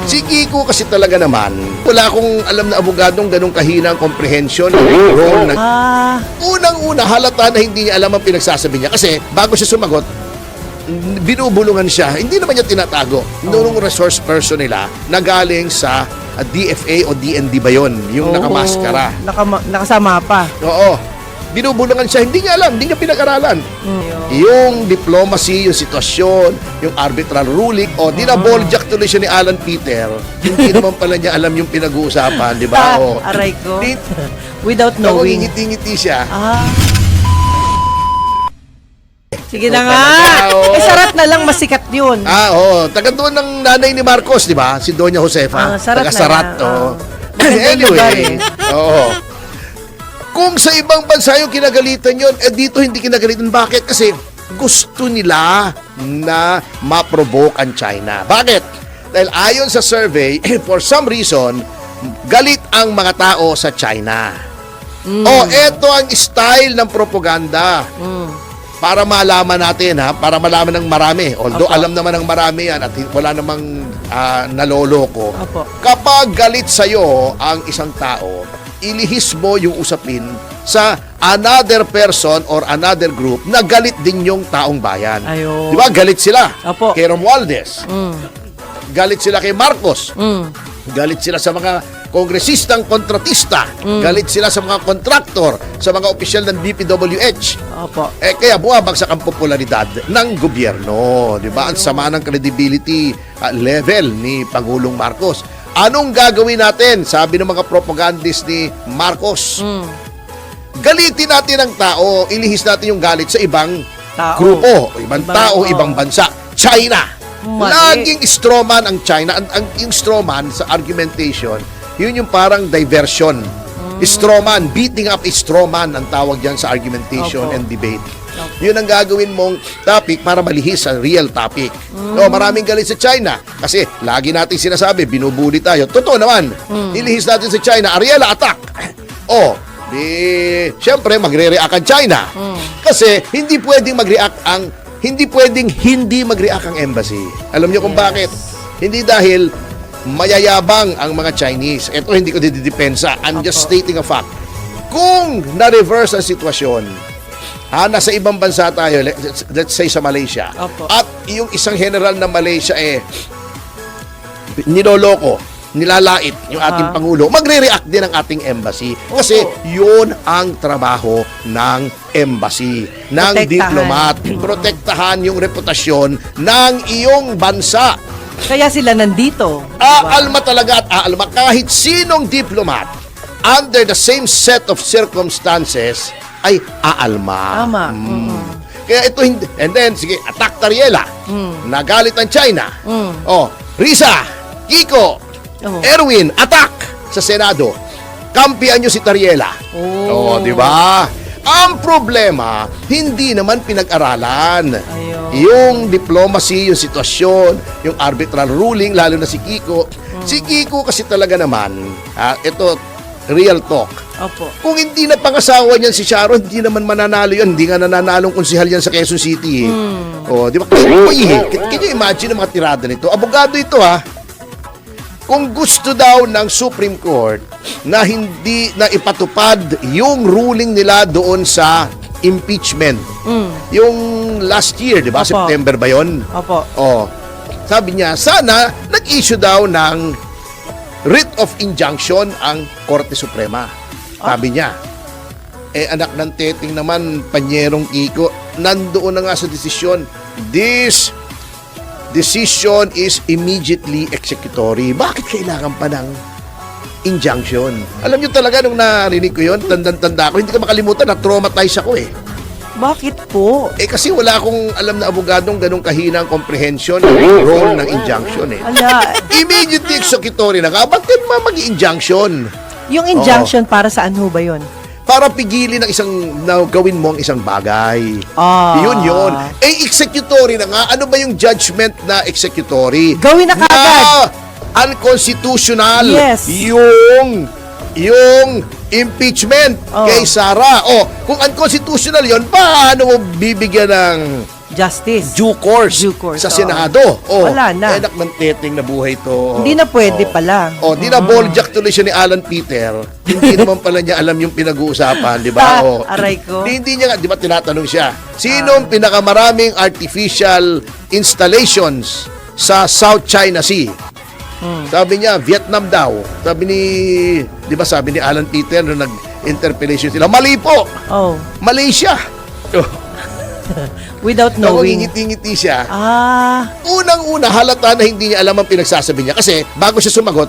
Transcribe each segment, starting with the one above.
Si Kiko kasi talaga naman, wala akong alam na abogadong ganong kahina ang comprehension ng role ng... Unang-una, halata na hindi niya alam ang pinagsasabi niya. Kasi bago siya sumagot, binubulungan siya. Hindi naman niya tinatago. Noong resource person nila na galing sa DFA o DND ba yun? Yung nakamaskara. Nakasama pa. Oo. Binubulungan siya, hindi niya alam, hindi niya pinag-aralan. Yung diplomacy, yung sitwasyon, yung arbitral ruling, dinaboljak tuloy siya ni Alan Peter. Hindi naman pala niya alam yung pinag-uusapan, di ba? Aray ko. Without knowing. Ngiti-ngiti siya. Sige na nga. Sarat na lang masikat yun. Taga doon ng nanay ni Marcos, di ba? Si Doña Josefa. Sarat Taga-Sarat. Anyway. Kung sa ibang bansa yung kinagalitan yun, dito hindi kinagalitan. Bakit? Kasi gusto nila na ma-provoke ang China. Bakit? Dahil ayon sa survey, for some reason, galit ang mga tao sa China. Eto ang style ng propaganda. Para malaman natin, para malaman ng marami. Although alam naman ng marami yan at wala namang naloloko. Kapag galit sa'yo ang isang tao, ilihis mo yung usapin sa another person or another group na galit din yung taong bayan. Di ba? Galit sila kay Romualdez. Galit sila kay Marcos. Galit sila sa mga kongresistang kontratista. Galit sila sa mga kontraktor, sa mga opisyal ng DPWH. Kaya buwabagsak ang popularidad ng gobyerno. Di ba? Ang sama ng credibility level ni Pangulong Marcos. Anong gagawin natin? Sabi ng mga propagandist ni Marcos. Galitin natin ang tao, ilihis natin yung galit sa ibang grupo, ibang tao, ibang bansa. China. Laging strawman ang China. Yung strawman sa argumentation, yun yung parang diversion. Strawman, beating up a strawman ang tawag dyan sa argumentation and debate. Yun ang gagawin mong topic para malihis sa real topic. Maraming galit sa China kasi lagi nating sinasabi, binubuli tayo. Totoo naman. Ilihis natin sa China, Ariela attack. Siyempre magre-react ang China. Kasi hindi pwedeng mag-react ang embassy. Alam niyo kung bakit? Hindi dahil mayayabang ang mga Chinese. Ito hindi ko didepensa. I'm just stating a fact. Kung na-reverse ang sitwasyon, nasa ibang bansa tayo, let's say sa Malaysia, at yung isang general ng Malaysia niloloko, nilalait yung ating Pangulo, magre-react din ang ating embassy. Kasi yun ang trabaho ng embassy, ng diplomat. Protektahan yung reputasyon ng iyong bansa. Kaya sila nandito. Aalma talaga at aalma kahit sinong diplomat under the same set of circumstances ay aalma. Kaya ito hindi. And then, sige, attack Tariela. Nagalit ang China. Risa, Kiko, Erwin, attack sa Senado. Kampihan nyo si Tariela. Di ba? Ang problema, hindi naman pinag-aralan. Yung diplomacy, yung sitwasyon, yung arbitral ruling, lalo na si Kiko. Si Kiko kasi talaga naman, ito, real talk. Kung hindi na pangasawa niyan si Sharon, hindi naman mananalo yan. Hindi nga nananalong konsihal yan sa Quezon City. Di ba? Can you imagine ang mga tirada nito? Abogado ito Kung gusto daw ng Supreme Court na hindi na ipatupad yung ruling nila doon sa impeachment. Yung last year, di ba? September ba yun? Sabi niya, sana nag-issue daw ng writ of injunction ang Korte Suprema. Sabi niya. Anak ng teting naman, Panyerong Kiko, nandoon na nga sa desisyon. This decision is immediately executory. Bakit kailangan pa ng injunction? Alam niyo talaga nung narinig ko yun, tanda ko, hindi ko makalimutan, na-traumatize ako Bakit po? Kasi wala akong alam na abogadong ganong kahina ang comprehension ng role ng injunction Immediately executory na nga, bakit mag-injunction? Yung injunction para saan ho ba yun? Para pigilin ng gawin mo ang isang bagay. Yun. Executory na nga. Ano ba yung judgment na executory? Gawin na kagad. Unconstitutional. Yes. Yung impeachment kay Sara. Kung unconstitutional yon, paano mo bibigyan ng justice. due course, Due course, sa oo. Senado. Oh, Wala na. Enak ng teteng na buhay to. Hindi na pwede pala. Di na balljack tuloy siya ni Alan Peter. Hindi naman pala niya alam yung pinag-uusapan, di ba? Aray ko. Hindi niya nga, di ba tinatanong siya, sinong pinakamaraming artificial installations sa South China Sea? Sabi niya, Vietnam daw. Sabi ni Alan Peter nung nag-interpellation sila, mali po! Oh, Malaysia! without knowing. Ngiti-ngiti siya. Unang-una, halata na hindi niya alam ang pinagsasabi niya. Kasi bago siya sumagot,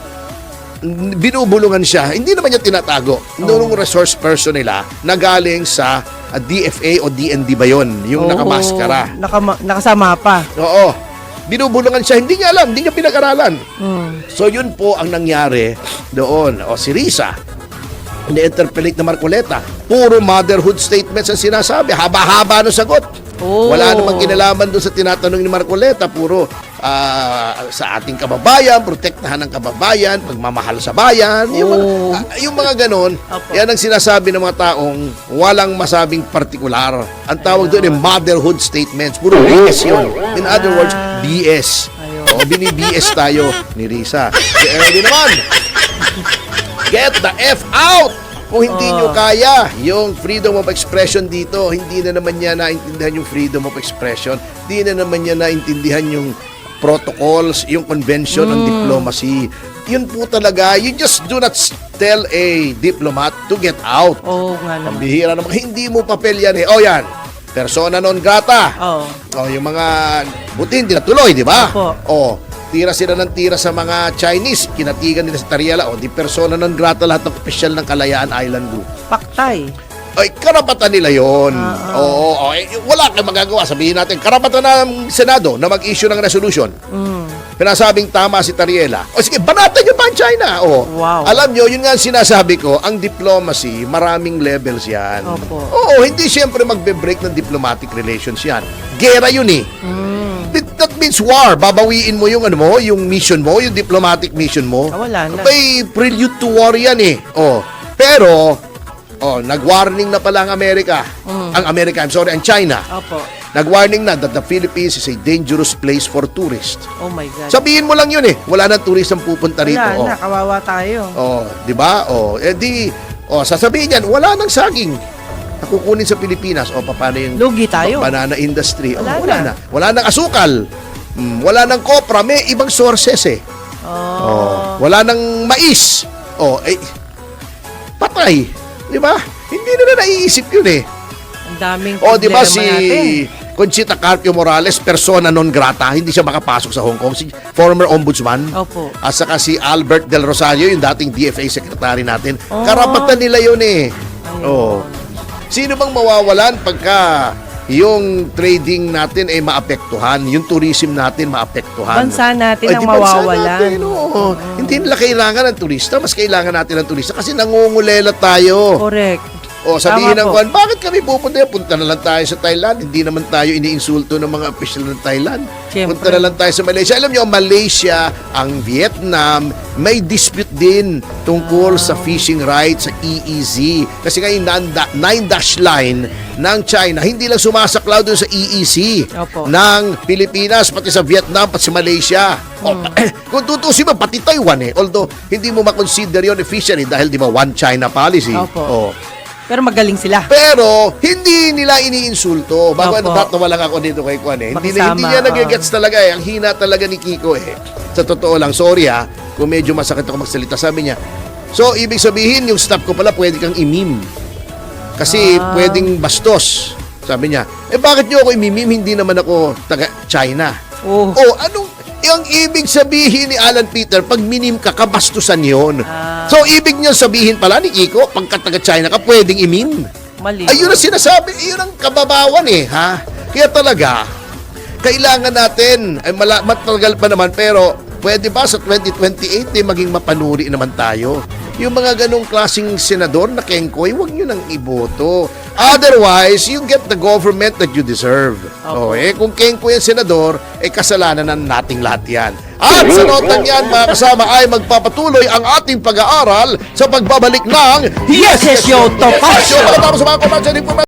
binubulungan siya. Hindi naman niya tinatago. Noong resource person nila na galing sa DFA o DND ba yun? Yung nakamaskara. Nakasama pa. Oo. Binubulungan siya. Hindi niya alam. Hindi niya pinag-aralan. So yun po ang nangyari doon. O si Risa, ni-interpellate na Marcoleta. Puro motherhood statements ang sinasabi. Haba-haba ng sagot. Wala namang kinalaman doon sa tinatanong ni Marcoleta. Puro sa ating kababayan, protektahan ng kababayan, pagmamahal sa bayan. Yung mga ganon, yan ang sinasabi ng mga taong walang masabing partikular. Ang tawag doon ay motherhood statements. Puro BS yun. In other words, BS. Bini-BS tayo ni Risa. Si Ernie naman, get the F out! Kung hindi nyo kaya yung freedom of expression dito, hindi na naman niya naintindihan yung freedom of expression, hindi na naman niya naintindihan yung protocols, yung convention on diplomacy. Yun po talaga, you just do not tell a diplomat to get out. Nga naman. Pambihira naman, hindi mo papel yan eh. Yan, persona non grata. Yung mga buti hindi natuloy, di ba? Tira sila ng tira sa mga Chinese, kinatigan nila sa Tariela, di persona non grata lahat ng opisyal ng Kalayaan Island Group. Paktay. Ay, karapatan nila yon. Wala kang magagawa. Sabihin natin, karapatan ng Senado na mag-issue ng resolution. Pinasabing tama si Tariela. Sige, banatan nyo pa ang China. Wow. Alam nyo, yun nga ang sinasabi ko, ang diplomacy, maraming levels yan. Hindi siyempre magbe-break ng diplomatic relations yan. Gera yun eh. That means war. Babawiin mo yung yung mission mo, yung diplomatic mission mo. Wala na. May prelude to war yan eh. Pero, nag-warning na pala ang Amerika. Ang China. Nag-warning na that the Philippines is a dangerous place for tourists. Oh my God. Sabihin mo lang yun eh. Wala nang turist ang pupunta rito. Wala na, kawawa tayo. Di ba? Sasabihin yan, wala nang saging nakukunin sa Pilipinas. Paano yung lugi tayo. Banana industry? Wala na. Wala nang asukal. Wala nang kopra. May ibang sources eh. Wala nang mais. Patay. Di ba? Hindi na naiisip yun eh. Ang daming problema di ba si natin. Conchita Carpio Morales, persona non grata, hindi siya makapasok sa Hong Kong. Si former ombudsman. At saka si Albert Del Rosario, yung dating DFA secretary natin. Karapatan nila yun eh. Sino bang mawawalan pagka yung trading natin ay maapektuhan, yung tourism natin maapektuhan? Bansa natin ang mawawalan. Hindi nila kailangan ng turista, mas kailangan natin ng turista kasi nangungulela tayo. Correct. Sabihin ng Juan, bakit kami pupunta? Punta na lang tayo sa Thailand. Hindi naman tayo iniinsulto ng mga official ng Thailand. Siyempre. Punta na lang tayo sa Malaysia. Alam niyo, ang Malaysia, ang Vietnam, may dispute din tungkol sa fishing rights sa EEZ. Kasi nga yung 9-dash line ng China, hindi lang sumasaklaw doon sa EEZ ng Pilipinas, pati sa Vietnam, pati sa Malaysia. Kung tutusin mo, pati Taiwan eh. Although, hindi mo makonsider yun officially dahil di ba one China policy. Pero magaling sila. Pero, hindi nila iniinsulto. Bago natawa lang ako dito kay Kwan eh. Hindi niya nag-gets talaga eh. Ang hina talaga ni Kiko eh. Sa totoo lang, sorry kung medyo masakit ako magsalita. Sabi niya, so, ibig sabihin, yung staff ko pala pwede kang imim. Kasi pwedeng bastos. Sabi niya, bakit niyo ako imimim? Hindi naman ako taga-China. Anong yung ibig sabihin ni Alan Peter, pag minim ka, kabastusan yun. So, ibig niya sabihin pala ni Kiko, pagka taga-China ka, pwedeng imim. Mali. Ayun ang sinasabi, yun ang kababawan eh, ha? Kaya talaga, kailangan natin, matagal pa naman, pero pwede ba sa 2028 maging mapanuri naman tayo? Yung mga ganong klaseng senador na kengkoy, huwag nyo nang iboto. Otherwise, you get the government that you deserve. Kung kengkoy ang senador, kasalanan na nating lahat yan. At sa notang yan, mga kasama, ay magpapatuloy ang ating pag-aaral sa pagbabalik ng Yes, Show to Show! Para sa mga komersyal